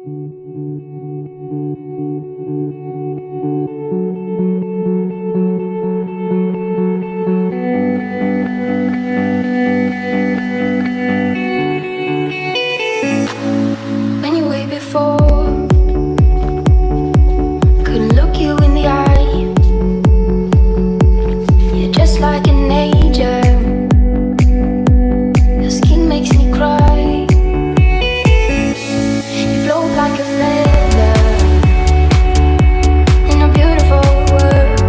When you wait before, couldn't look you in the eye. You're just like an angel. Your skin makes me cry. You float like a feather in a beautiful world.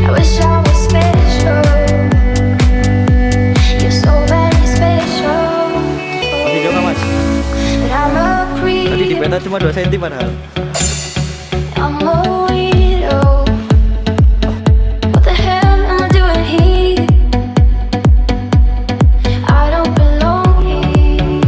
I wish I was special. You're so very special. Masih jauh nggak, Mas? But I'm a Tadi di creep. peta cuma 2 cm padahal. I'm a weirdo. What the hell am I doing here? I don't belong here.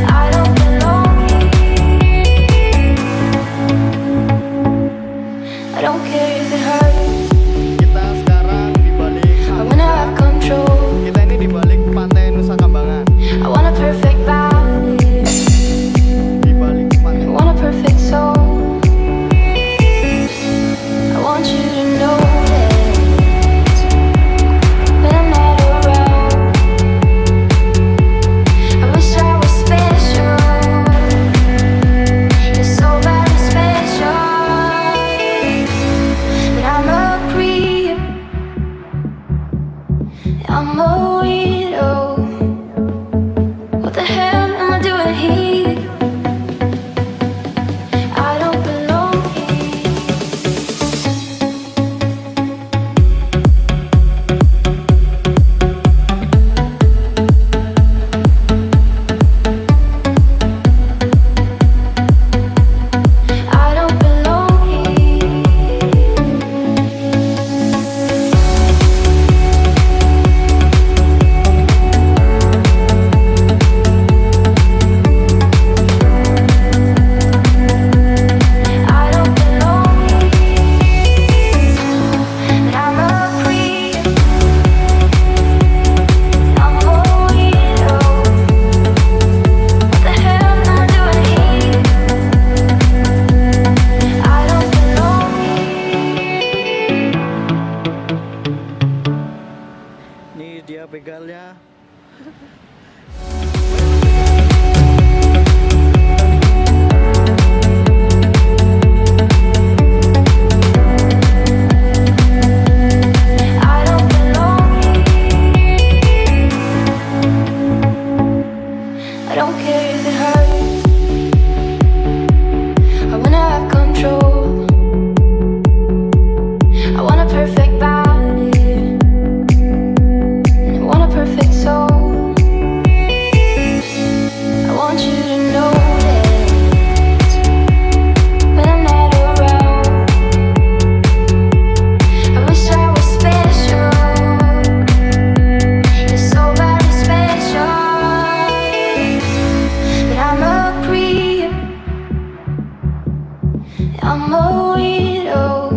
I don't belong here. I don't care if it hurts. Kita sekarang di balik I wanna have control. kita ini di balik pantai Nusa Kambangan. I want a perfect body. Di balik I pantai want a perfect soul. I want you to know that when I'm not around, I wish I was special. You're so very special. But I'm a creep. I'm a weirdo. What the hell am I doing here? I don't belong here. I don't belong here. I don't belong here. But I'm a creep. I'm a weirdo. What the hell am I doing here? I don't belong here. Ini dia begalnya. I don't belong here. I don't care if it hurts. I wanna have control. I want a perfect body. I want a perfect soul. I want you to know that when I'm not around, I wish I was special. You're so very special. But I'm a creep. I'm a weirdo.